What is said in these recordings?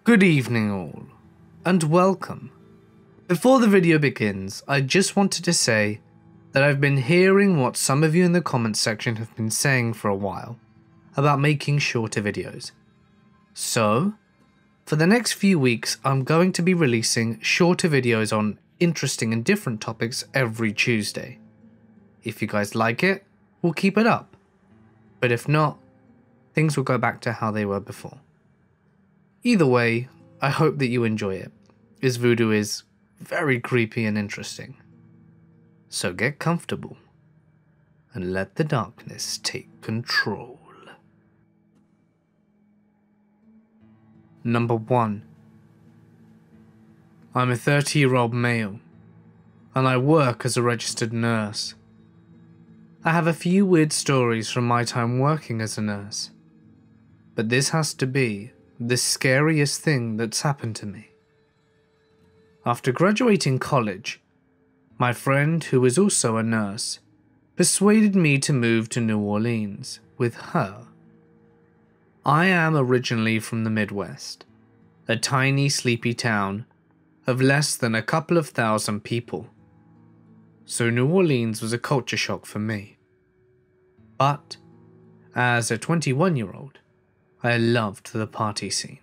Good evening all, and welcome. Before the video begins, I just wanted to say that I've been hearing what some of you in the comments section have been saying for a while about making shorter videos. So, for the next few weeks, I'm going to be releasing shorter videos on interesting and different topics every Tuesday. If you guys like it, we'll keep it up. But if not, things will go back to how they were before. Either way, I hope that you enjoy it, as Voodoo is very creepy and interesting. So get comfortable and let the darkness take control. Number 1. I'm a 30-year-old male, and I work as a registered nurse. I have a few weird stories from my time working as a nurse, but this has to be the scariest thing that's happened to me. After graduating college, my friend, who is also a nurse, persuaded me to move to New Orleans with her. I am originally from the Midwest, a tiny sleepy town of less than a couple of thousand people, so New Orleans was a culture shock for me. But as a 21-year-old, I loved the party scene.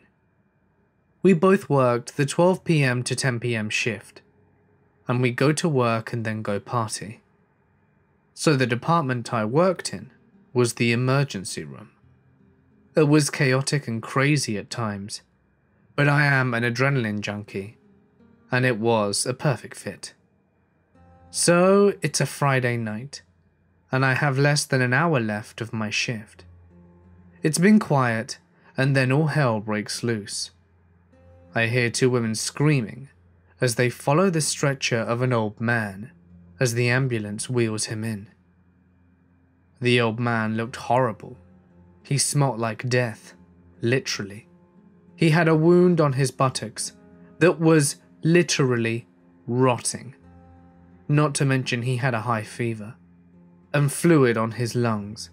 We both worked the 12 PM to 10 PM shift, and we go to work and then go party. So the department I worked in was the emergency room. It was chaotic and crazy at times, but I am an adrenaline junkie, and it was a perfect fit. So it's a Friday night, and I have less than an hour left of my shift. It's been quiet, and then all hell breaks loose. I hear two women screaming as they follow the stretcher of an old man as the ambulance wheels him in. The old man looked horrible. He smelt like death, literally. He had a wound on his buttocks that was literally rotting. Not to mention he had a high fever and fluid on his lungs,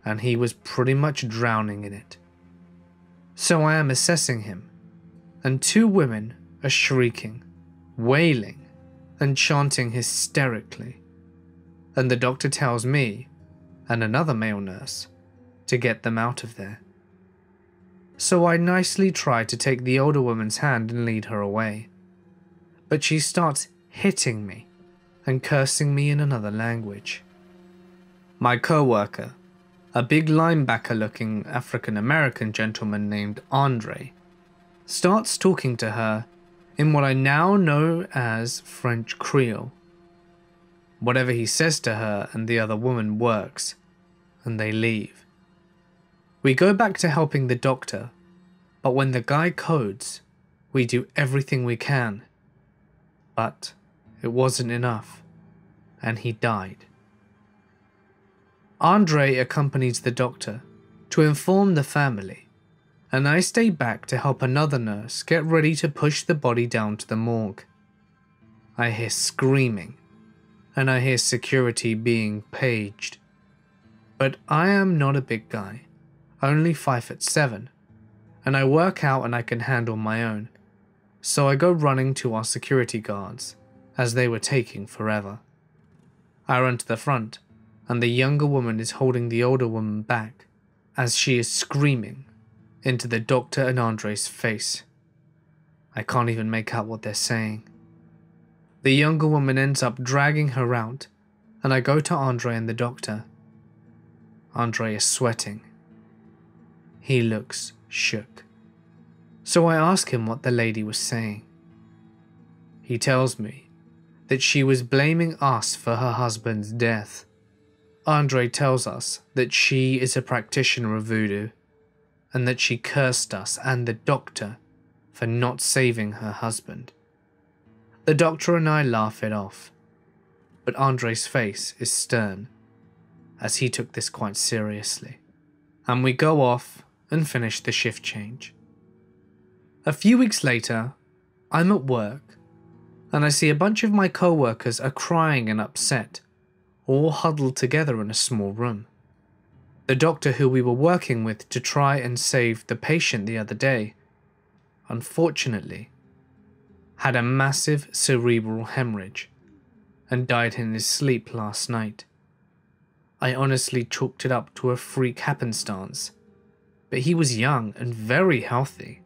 and he was pretty much drowning in it. So I am assessing him, and two women are shrieking, wailing, and chanting hysterically, and the doctor tells me, and another male nurse, to get them out of there. So I nicely try to take the older woman's hand and lead her away, but she starts hitting me and cursing me in another language. My co-worker, a big linebacker-looking African-American gentleman named Andre, starts talking to her in what I now know as French Creole. Whatever he says to her and the other woman works, and they leave. We go back to helping the doctor, but when the guy codes, we do everything we can. But it wasn't enough, and he died. Andre accompanies the doctor to inform the family, and I stay back to help another nurse get ready to push the body down to the morgue. I hear screaming, and I hear security being paged. But I am not a big guy, only 5'7", and I work out and I can handle my own, so I go running to our security guards, as they were taking forever. I run to the front, and the younger woman is holding the older woman back as she is screaming into the doctor and Andre's face. I can't even make out what they're saying. The younger woman ends up dragging her out, and I go to Andre and the doctor. Andre is sweating. He looks shook. So I ask him what the lady was saying. He tells me that she was blaming us for her husband's death. Andre tells us that she is a practitioner of Voodoo, and that she cursed us and the doctor for not saving her husband. The doctor and I laugh it off, but Andre's face is stern, as he took this quite seriously, and we go off and finish the shift change. A few weeks later, I'm at work, and I see a bunch of my co-workers are crying and upset, all huddled together in a small room. The doctor who we were working with to try and save the patient the other day unfortunately, had a massive cerebral hemorrhage and died in his sleep last night. I honestly chalked it up to a freak happenstance, but he was young and very healthy.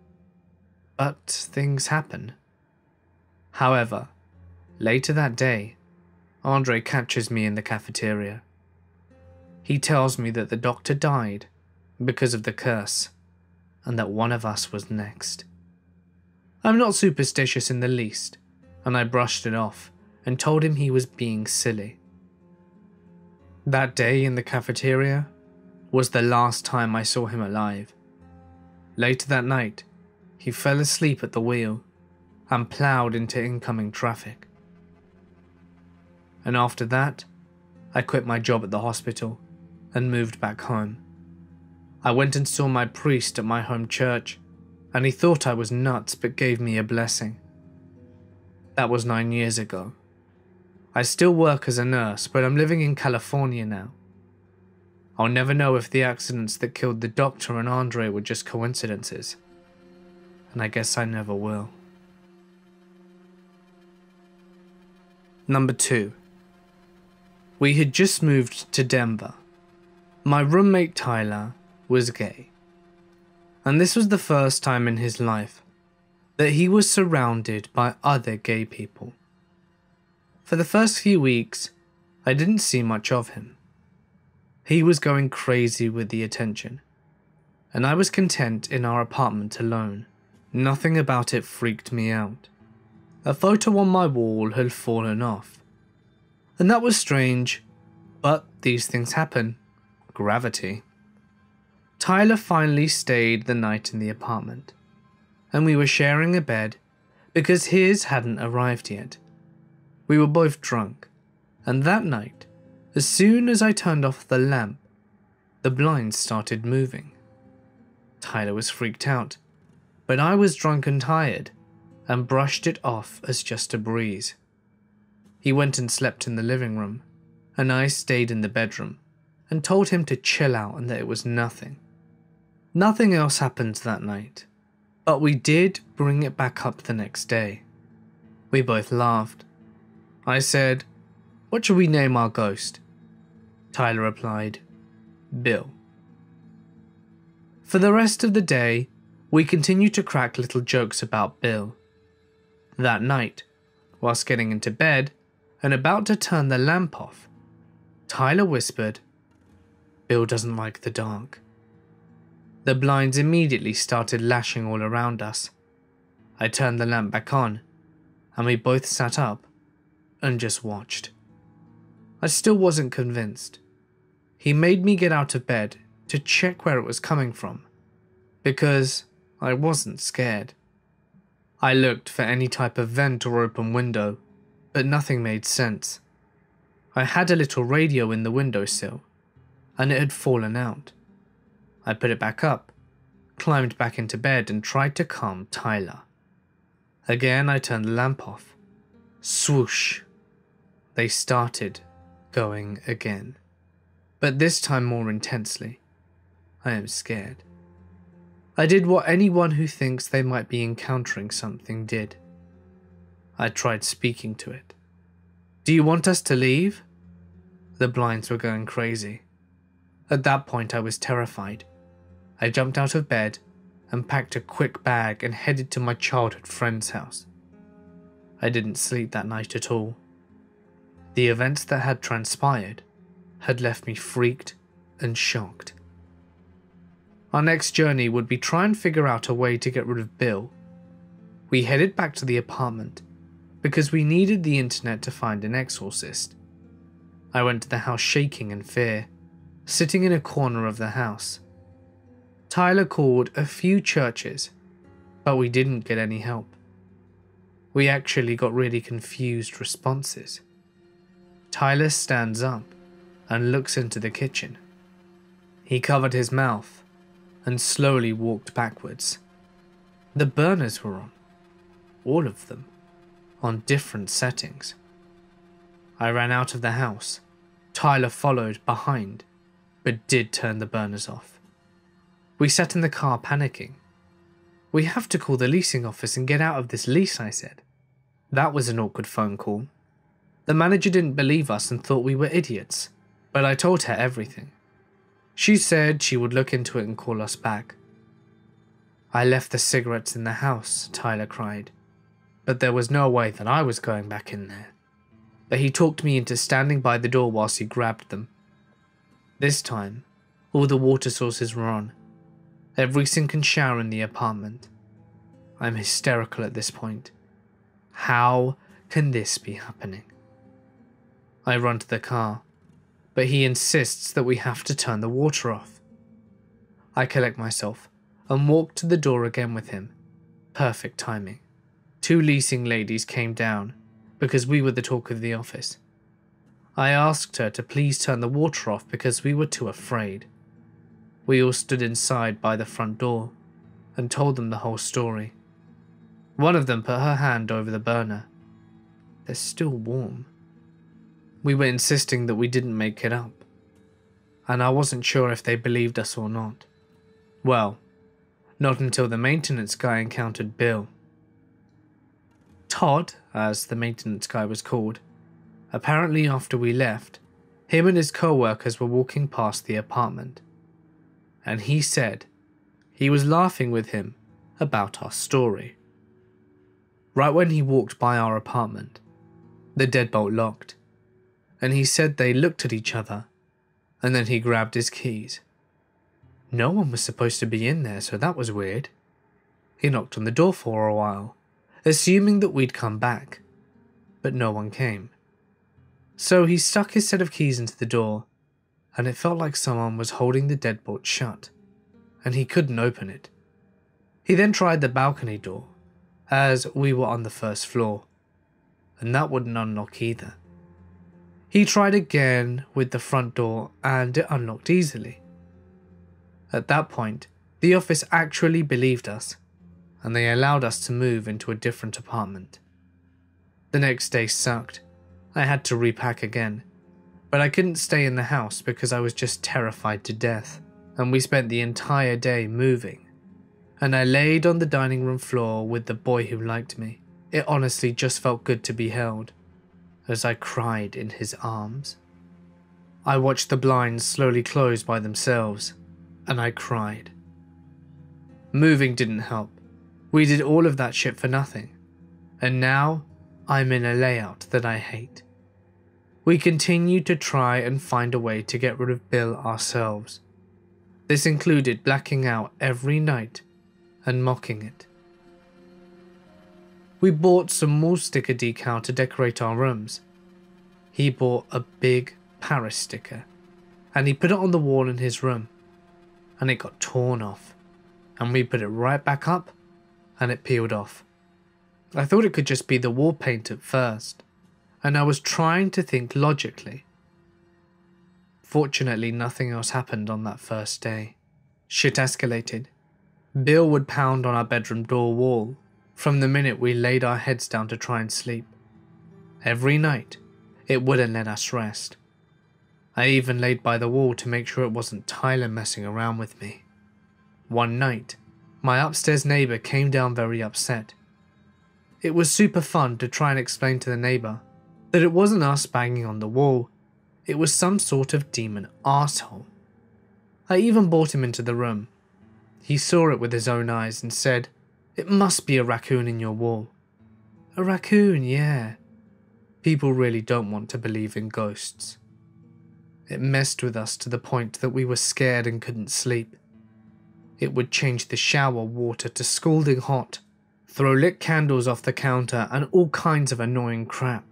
But things happen. However, later that day, Andre catches me in the cafeteria. He tells me that the doctor died because of the curse, and that one of us was next. I'm not superstitious in the least, and I brushed it off and told him he was being silly. That day in the cafeteria was the last time I saw him alive. Later that night, he fell asleep at the wheel and ploughed into incoming traffic. And after that, I quit my job at the hospital and moved back home. I went and saw my priest at my home church, and he thought I was nuts but gave me a blessing. That was 9 years ago. I still work as a nurse, but I'm living in California now. I'll never know if the accidents that killed the doctor and Andre were just coincidences. And I guess I never will. Number 2. We had just moved to Denver. My roommate Tyler was gay. And this was the first time in his life that he was surrounded by other gay people. For the first few weeks, I didn't see much of him. He was going crazy with the attention, and I was content in our apartment alone. Nothing about it freaked me out. A photo on my wall had fallen off, and that was strange, but these things happen. Gravity. Tyler finally stayed the night in the apartment, and we were sharing a bed because his hadn't arrived yet. We were both drunk, and that night, as soon as I turned off the lamp, the blinds started moving. Tyler was freaked out, but I was drunk and tired, and brushed it off as just a breeze. He went and slept in the living room, and I stayed in the bedroom, and told him to chill out and that it was nothing. Nothing else happened that night, but we did bring it back up the next day. We both laughed. I said, "What shall we name our ghost?" Tyler replied, "Bill." For the rest of the day, we continued to crack little jokes about Bill. That night, whilst getting into bed and about to turn the lamp off, Tyler whispered, "Bill doesn't like the dark." The blinds immediately started lashing all around us. I turned the lamp back on, and we both sat up and just watched. I still wasn't convinced. He made me get out of bed to check where it was coming from, because I wasn't scared. I looked for any type of vent or open window, but nothing made sense. I had a little radio in the windowsill, and it had fallen out. I put it back up, climbed back into bed and tried to calm Tyler. Again, I turned the lamp off. Swoosh! They started going again, but this time more intensely. I am scared. I did what anyone who thinks they might be encountering something did. I tried speaking to it. "Do you want us to leave?" The blinds were going crazy. At that point I was terrified. I jumped out of bed and packed a quick bag and headed to my childhood friend's house. I didn't sleep that night at all. The events that had transpired had left me freaked and shocked. Our next journey would be try and figure out a way to get rid of Bill. We headed back to the apartment because we needed the internet to find an exorcist. I went to the house shaking in fear, sitting in a corner of the house. Tyler called a few churches, but we didn't get any help. We actually got really confused responses. Tyler stands up and looks into the kitchen. He covered his mouth and slowly walked backwards. The burners were on, all of them, on different settings. I ran out of the house. Tyler followed behind, but did turn the burners off. We sat in the car panicking. We have to call the leasing office and get out of this lease, I said. That was an awkward phone call. The manager didn't believe us and thought we were idiots, but I told her everything. She said she would look into it and call us back. I left the cigarettes in the house, Tyler cried, but there was no way that I was going back in there. But he talked me into standing by the door whilst he grabbed them. This time, all the water sources were on. Every sink and shower in the apartment. I'm hysterical at this point. How can this be happening? I run to the car, but he insists that we have to turn the water off. I collect myself and walk to the door again with him. Perfect timing. 2 leasing ladies came down because we were the talk of the office. I asked her to please turn the water off because we were too afraid. We all stood inside by the front door and told them the whole story. One of them put her hand over the burner. They're still warm. We were insisting that we didn't make it up, and I wasn't sure if they believed us or not. Well, not until the maintenance guy encountered Bill. Todd, as the maintenance guy was called, apparently after we left, him and his co-workers were walking past the apartment, and he said he was laughing with him about our story. Right when he walked by our apartment, the deadbolt locked, and he said they looked at each other, and then he grabbed his keys. No one was supposed to be in there, so that was weird. He knocked on the door for a while, assuming that we'd come back, but no one came. So he stuck his set of keys into the door, and it felt like someone was holding the deadbolt shut, and he couldn't open it. He then tried the balcony door, as we were on the first floor, and that wouldn't unlock either. He tried again with the front door and it unlocked easily. At that point, the office actually believed us, and they allowed us to move into a different apartment. The next day sucked. I had to repack again, but I couldn't stay in the house because I was just terrified to death, and we spent the entire day moving. And I laid on the dining room floor with the boy who liked me. It honestly just felt good to be held, as I cried in his arms. I watched the blinds slowly close by themselves, and I cried. Moving didn't help. We did all of that shit for nothing, and now I'm in a layout that I hate. We continue to try and find a way to get rid of Bill ourselves. This included blacking out every night and mocking it. We bought some more sticker decal to decorate our rooms. He bought a big Paris sticker, and he put it on the wall in his room, and it got torn off, and we put it right back up, and it peeled off. I thought it could just be the wall paint at first, and I was trying to think logically. Fortunately, nothing else happened on that first day. Shit escalated. Bill would pound on our bedroom door wall from the minute we laid our heads down to try and sleep. Every night, it wouldn't let us rest. I even laid by the wall to make sure it wasn't Tyler messing around with me. One night, my upstairs neighbour came down very upset. It was super fun to try and explain to the neighbour that it wasn't us banging on the wall, it was some sort of demon arsehole. I even brought him into the room. He saw it with his own eyes and said, "It must be a raccoon in your wall." A raccoon, yeah. People really don't want to believe in ghosts. It messed with us to the point that we were scared and couldn't sleep. It would change the shower water to scalding hot, throw lit candles off the counter, and all kinds of annoying crap.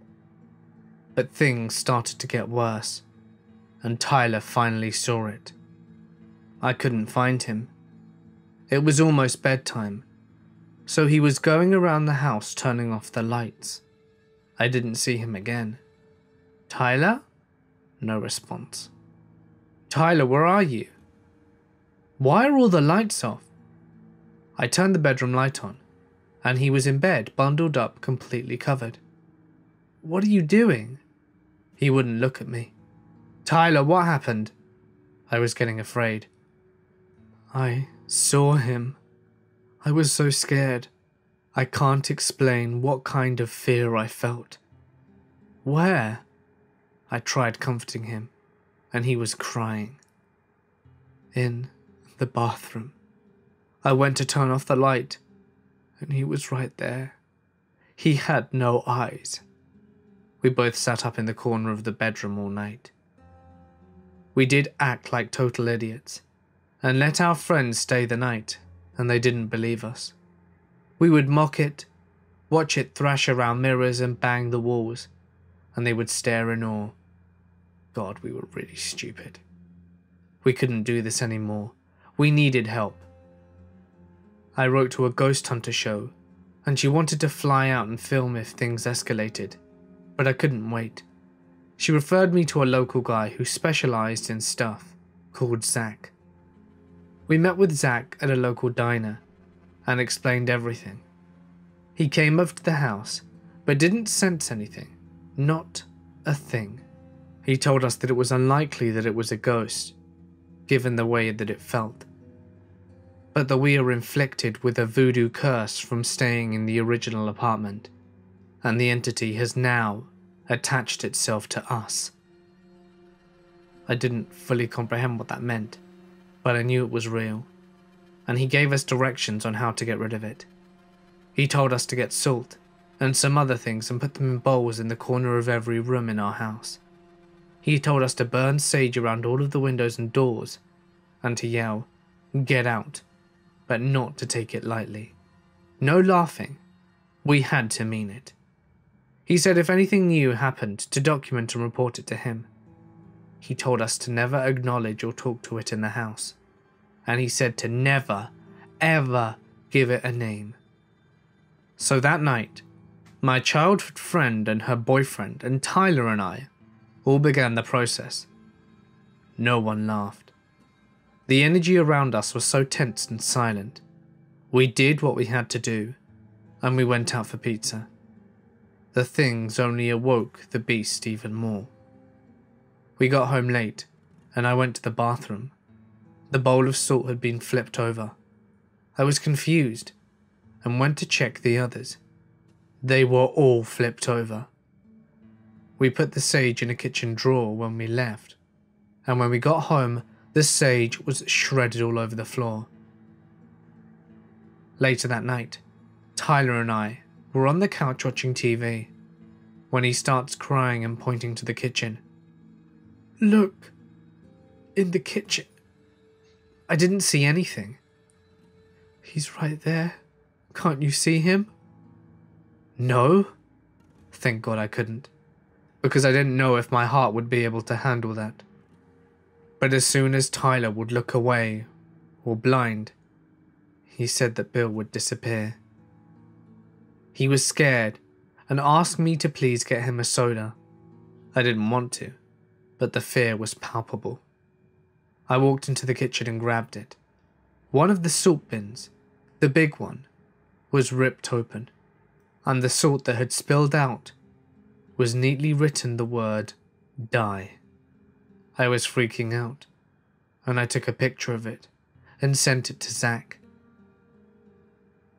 But things started to get worse, and Tyler finally saw it. I couldn't find him. It was almost bedtime, so he was going around the house turning off the lights. I didn't see him again. "Tyler?" No response. "Tyler, where are you? Why are all the lights off?" I turned the bedroom light on, and he was in bed, bundled up, completely covered. "What are you doing?" He wouldn't look at me. "Tyler, what happened?" I was getting afraid. "I saw him. I was so scared. I can't explain what kind of fear I felt. Where? I tried comforting him, and he was crying. In the bathroom. I went to turn off the light, and he was right there. He had no eyes. We both sat up in the corner of the bedroom all night. We did act like total idiots, and let our friends stay the night, and they didn't believe us. We would mock it, watch it thrash around mirrors and bang the walls, and they would stare in awe. God, we were really stupid. We couldn't do this anymore. We needed help. I wrote to a ghost hunter show, and she wanted to fly out and film if things escalated, but I couldn't wait. She referred me to a local guy who specialized in stuff called Zach. We met with Zach at a local diner and explained everything. He came over to the house, but didn't sense anything, not a thing. He told us that it was unlikely that it was a ghost, given the way that it felt, but that we are inflicted with a voodoo curse from staying in the original apartment, and the entity has now attached itself to us. I didn't fully comprehend what that meant, but I knew it was real, and he gave us directions on how to get rid of it. He told us to get salt and some other things and put them in bowls in the corner of every room in our house. He told us to burn sage around all of the windows and doors, and to yell, "Get out," but not to take it lightly. No laughing. We had to mean it. He said if anything new happened, to document and report it to him. He told us to never acknowledge or talk to it in the house, and he said to never, ever give it a name. So that night, my childhood friend and her boyfriend and Tyler and I all began the process. No one laughed. The energy around us was so tense and silent. We did what we had to do, and we went out for pizza. The things only awoke the beast even more. We got home late, and I went to the bathroom. The bowl of salt had been flipped over. I was confused, and went to check the others. They were all flipped over. We put the sage in a kitchen drawer when we left, and when we got home, the sage was shredded all over the floor. Later that night, Tyler and I were on the couch watching TV, when he starts crying and pointing to the kitchen. "Look, in the kitchen." I didn't see anything. "He's right there. Can't you see him?" "No." Thank God I couldn't, because I didn't know if my heart would be able to handle that. But as soon as Tyler would look away, or blind, he said that Bill would disappear. He was scared and asked me to please get him a soda. I didn't want to, but the fear was palpable. I walked into the kitchen and grabbed it. One of the salt bins, the big one, was ripped open, and the salt that had spilled out was neatly written the word "die." I was freaking out, and I took a picture of it and sent it to Zach.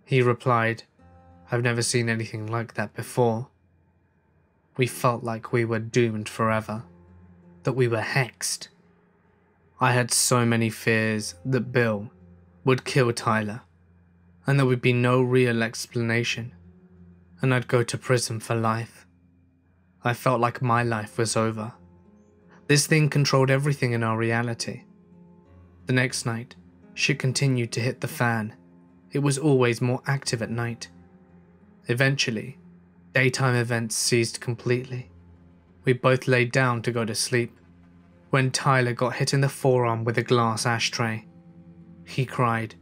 He replied, "I've never seen anything like that before." We felt like we were doomed forever, that we were hexed. I had so many fears that Bill would kill Tyler, and there would be no real explanation, and I'd go to prison for life. I felt like my life was over. This thing controlled everything in our reality. The next night, shit continued to hit the fan. It was always more active at night. Eventually, daytime events ceased completely. We both laid down to go to sleep, when Tyler got hit in the forearm with a glass ashtray. He cried.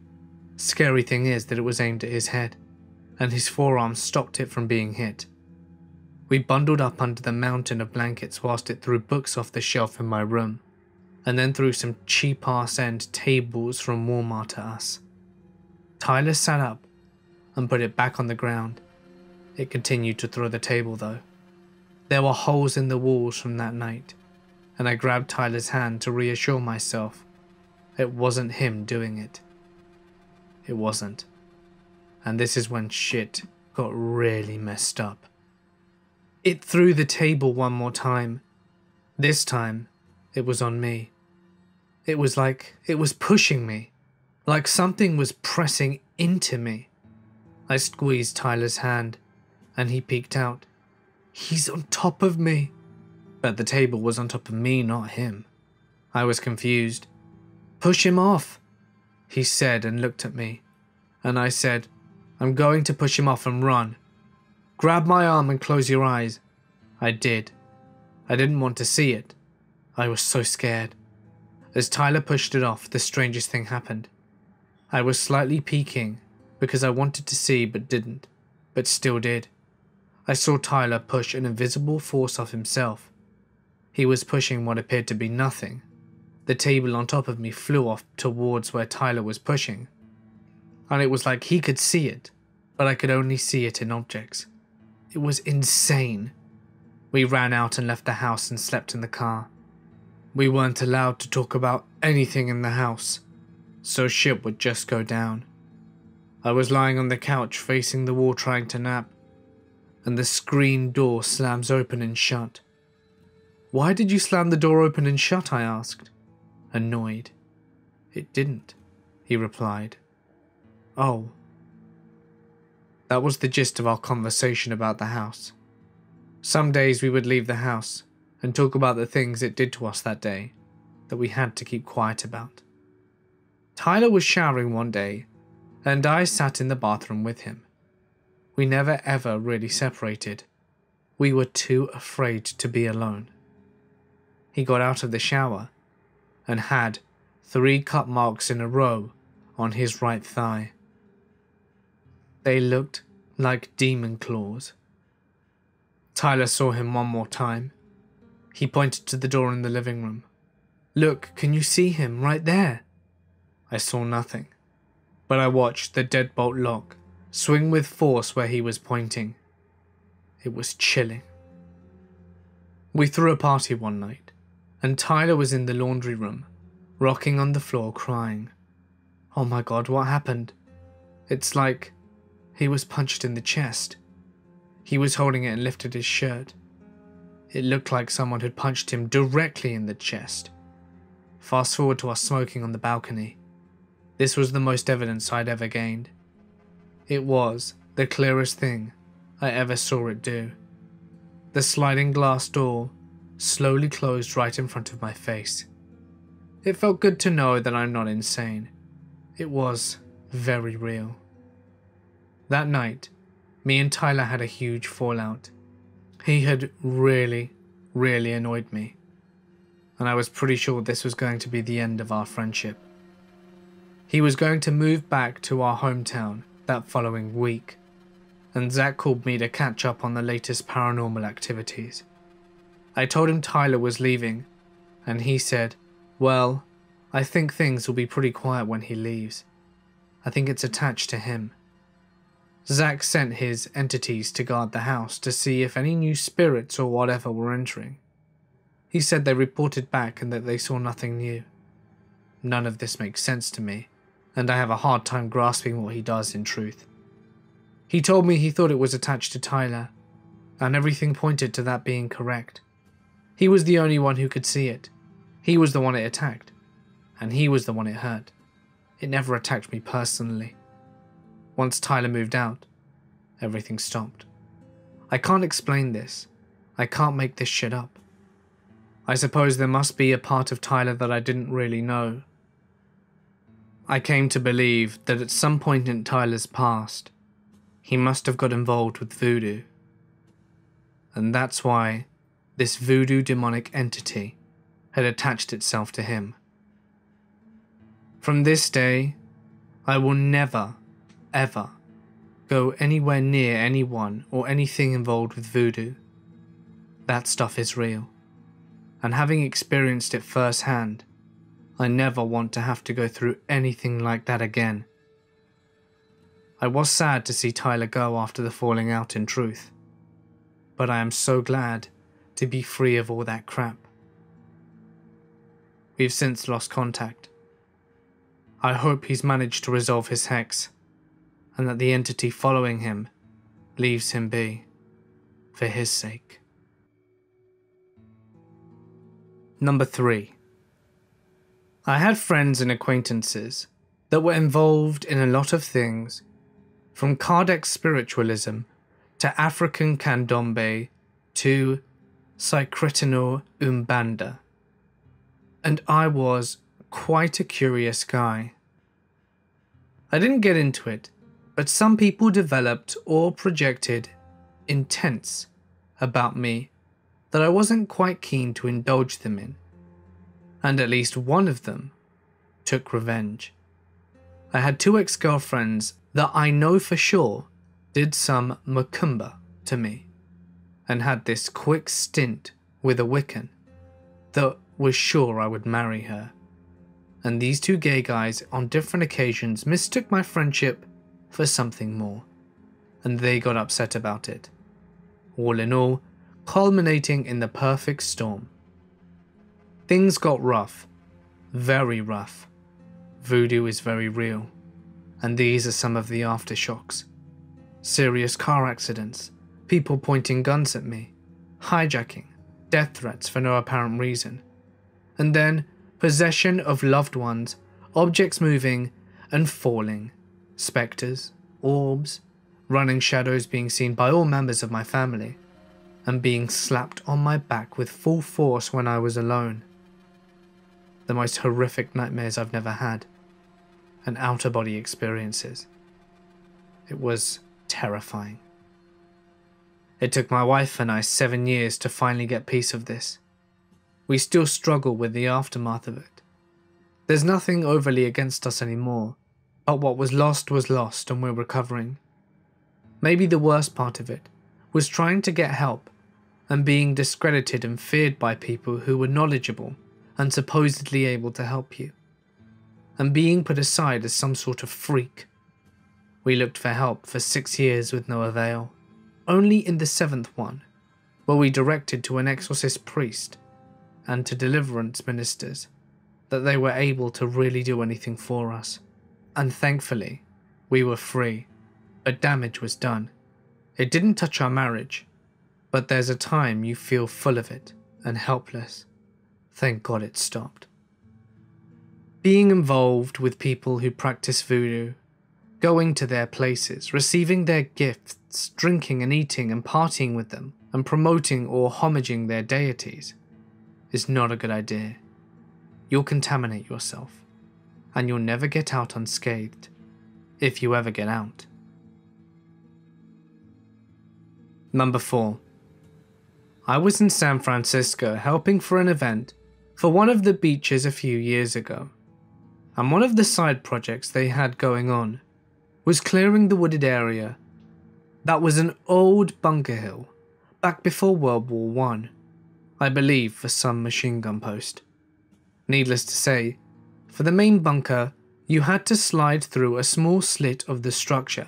Scary thing is that it was aimed at his head, and his forearm stopped it from being hit. We bundled up under the mountain of blankets whilst it threw books off the shelf in my room, and then threw some cheap-ass end tables from Walmart at us. Tyler sat up and put it back on the ground. It continued to throw the table though. There were holes in the walls from that night, and I grabbed Tyler's hand to reassure myself it wasn't him doing it. It wasn't. and this is when shit got really messed up. It threw the table one more time. This time, it was on me. It was like it was pushing me, like something was pressing into me. I squeezed Tyler's hand, and he peeked out. He's on top of me. But the table was on top of me, not him. I was confused. Push him off, he said and looked at me. And I said, I'm going to push him off and run. Grab my arm and close your eyes. I did. I didn't want to see it. I was so scared. As Tyler pushed it off, the strangest thing happened. I was slightly peeking because I wanted to see but didn't, but still did. I saw Tyler push an invisible force off himself. He was pushing what appeared to be nothing. The table on top of me flew off towards where Tyler was pushing. And it was like he could see it, but I could only see it in objects. It was insane. We ran out and left the house and slept in the car. We weren't allowed to talk about anything in the house, so shit would just go down. I was lying on the couch facing the wall trying to nap, and the screen door slams open and shut. Why did you slam the door open and shut? I asked, annoyed. It didn't, he replied. Oh. That was the gist of our conversation about the house. Some days we would leave the house and talk about the things it did to us that day that we had to keep quiet about. Tyler was showering one day, and I sat in the bathroom with him. We never ever really separated. We were too afraid to be alone. He got out of the shower and had 3 cut marks in a row on his right thigh. They looked like demon claws. Tyler saw him one more time. He pointed to the door in the living room. Look, can you see him right there? I saw nothing, but I watched the deadbolt lock swing with force where he was pointing. It was chilling. We threw a party one night, and Tyler was in the laundry room, rocking on the floor crying. Oh my God, what happened? It's like he was punched in the chest. He was holding it and lifted his shirt. It looked like someone had punched him directly in the chest. Fast forward to us smoking on the balcony. This was the most evidence I'd ever gained. It was the clearest thing I ever saw it do. The sliding glass door slowly closed right in front of my face. It felt good to know that I'm not insane. It was very real. That night, me and Tyler had a huge fallout. He had really annoyed me, and I was pretty sure this was going to be the end of our friendship. He was going to move back to our hometown that following week, and Zach called me to catch up on the latest paranormal activities. I told him Tyler was leaving, and he said, well, I think things will be pretty quiet when he leaves. I think it's attached to him. Zach sent his entities to guard the house to see if any new spirits or whatever were entering. He said they reported back and that they saw nothing new. None of this makes sense to me, and I have a hard time grasping what he does in truth. He told me he thought it was attached to Tyler, and everything pointed to that being correct. He was the only one who could see it. He was the one it attacked, and he was the one it hurt. It never attacked me personally. Once Tyler moved out, everything stopped. I can't explain this. I can't make this shit up. I suppose there must be a part of Tyler that I didn't really know. I came to believe that at some point in Tyler's past, he must have got involved with voodoo. And that's why this voodoo demonic entity had attached itself to him. From this day, I will never, ever go anywhere near anyone or anything involved with voodoo. That stuff is real, and having experienced it firsthand, I never want to have to go through anything like that again. I was sad to see Tyler go after the falling out in truth, but I am so glad to be free of all that crap. We've since lost contact. I hope he's managed to resolve his hex, and that the entity following him leaves him be, for his sake. Number 3. I had friends and acquaintances that were involved in a lot of things, from Kardec spiritualism to African candomblé to Psychretino Umbanda. And I was quite a curious guy. I didn't get into it, but some people developed or projected intents about me that I wasn't quite keen to indulge them in, and at least one of them took revenge. I had 2 ex-girlfriends that I know for sure did some macumba to me, and had this quick stint with a Wiccan that was sure I would marry her. And these 2 gay guys on different occasions mistook my friendship for something more, and they got upset about it. All in all, culminating in the perfect storm. Things got rough, very rough. Voodoo is very real, and these are some of the aftershocks. Serious car accidents, people pointing guns at me, hijacking, death threats for no apparent reason, and then possession of loved ones, objects moving and falling, spectres, orbs, running shadows being seen by all members of my family, and being slapped on my back with full force when I was alone. The most horrific nightmares I've never had, and out-of-body experiences. It was terrifying. It took my wife and I 7 years to finally get peace of this. We still struggle with the aftermath of it. There's nothing overly against us anymore, but what was lost and we're recovering. Maybe the worst part of it was trying to get help and being discredited and feared by people who were knowledgeable and supposedly able to help you, and being put aside as some sort of freak. We looked for help for 6 years with no avail. Only in the 7th one were we directed to an exorcist priest and to deliverance ministers that they were able to really do anything for us. And thankfully, we were free, but damage was done. It didn't touch our marriage, but there's a time you feel full of it and helpless. Thank God it stopped. Being involved with people who practice voodoo, going to their places, receiving their gifts, drinking and eating and partying with them, and promoting or homaging their deities is not a good idea. You'll contaminate yourself, and you'll never get out unscathed, if you ever get out. Number 4. I was in San Francisco helping for an event for one of the beaches a few years ago, and one of the side projects they had going on was clearing the wooded area that was an old bunker hill back before World War I, I believe for some machine gun post. Needless to say, for the main bunker you had to slide through a small slit of the structure,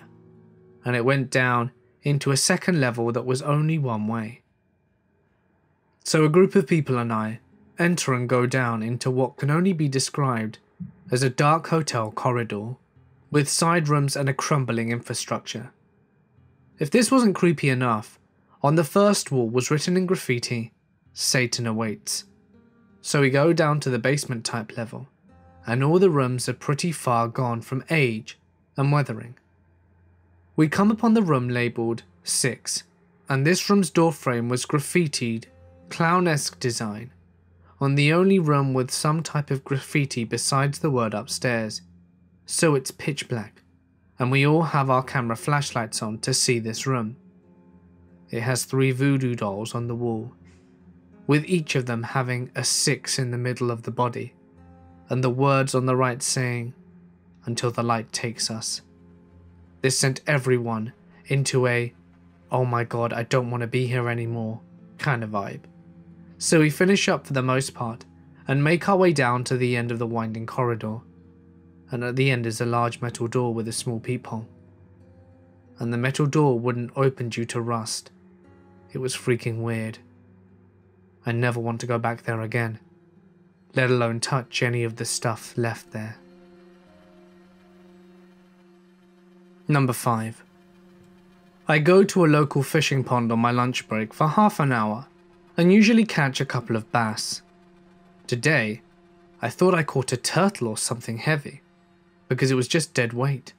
and it went down into a second level that was only one way. So a group of people and I enter and go down into what can only be described as a dark hotel corridor with side rooms and a crumbling infrastructure. If this wasn't creepy enough, on the first wall was written in graffiti, "Satan awaits." So we go down to the basement type level, and all the rooms are pretty far gone from age and weathering. We come upon the room labelled 6, and this room's doorframe was graffitied, clown-esque design, on the only room with some type of graffiti besides the word upstairs, so it's pitch black, and we all have our camera flashlights on to see this room. It has 3 voodoo dolls on the wall, with each of them having a 6 in the middle of the body, and the words on the right saying, "Until the light takes us." This sent everyone into a, "oh my god, I don't want to be here anymore" kind of vibe. So we finish up for the most part, and make our way down to the end of the winding corridor, and at the end is a large metal door with a small peephole. And the metal door wouldn't open due to rust. It was freaking weird. I never want to go back there again, let alone touch any of the stuff left there. Number 5. I go to a local fishing pond on my lunch break for half an hour and usually catch a couple of bass. Today, I thought I caught a turtle or something heavy because it was just dead weight.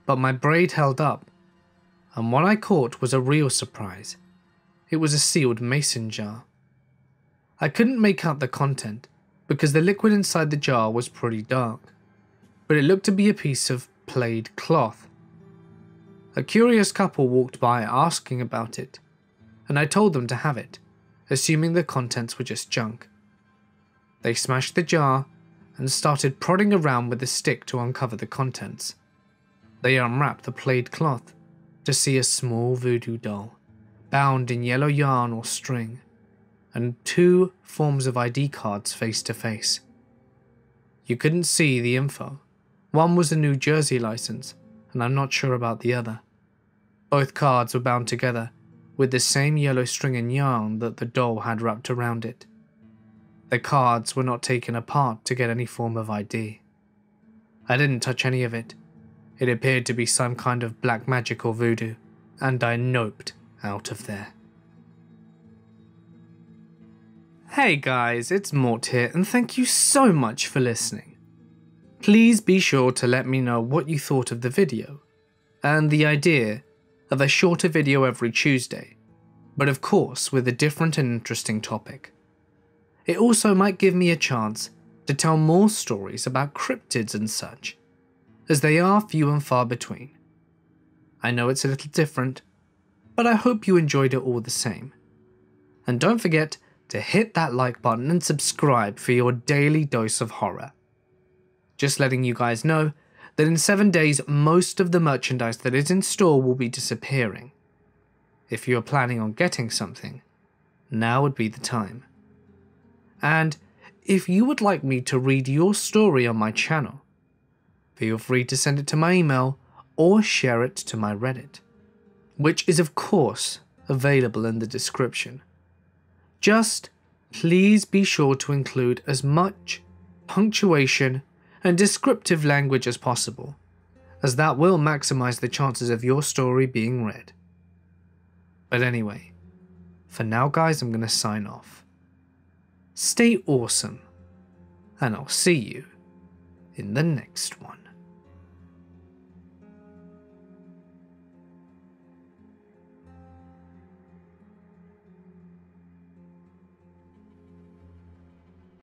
But my braid held up, and what I caught was a real surprise. It was a sealed mason jar. I couldn't make out the content because the liquid inside the jar was pretty dark, but it looked to be a piece of plaid cloth. A curious couple walked by asking about it, and I told them to have it, assuming the contents were just junk. They smashed the jar and started prodding around with a stick to uncover the contents. They unwrapped the plaid cloth to see a small voodoo doll, bound in yellow yarn or string, and 2 forms of ID cards face to face. You couldn't see the info. One was a New Jersey license, and I'm not sure about the other. Both cards were bound together with the same yellow string and yarn that the doll had wrapped around it. The cards were not taken apart to get any form of ID. I didn't touch any of it. It appeared to be some kind of black magic or voodoo, and I noped out of there. Hey guys, it's Mort here, and thank you so much for listening. Please be sure to let me know what you thought of the video, and the idea of a shorter video every Tuesday, but of course with a different and interesting topic. It also might give me a chance to tell more stories about cryptids and such, as they are few and far between. I know it's a little different, but I hope you enjoyed it all the same. And don't forget to hit that like button and subscribe for your daily dose of horror. Just letting you guys know that in 7 days most of the merchandise that is in store will be disappearing. If you are planning on getting something, now would be the time. And if you would like me to read your story on my channel, feel free to send it to my email or share it to my Reddit, which is of course available in the description. Just please be sure to include as much punctuation and descriptive language as possible, as that will maximize the chances of your story being read. But anyway, for now guys, I'm going to sign off. Stay awesome, and I'll see you in the next one.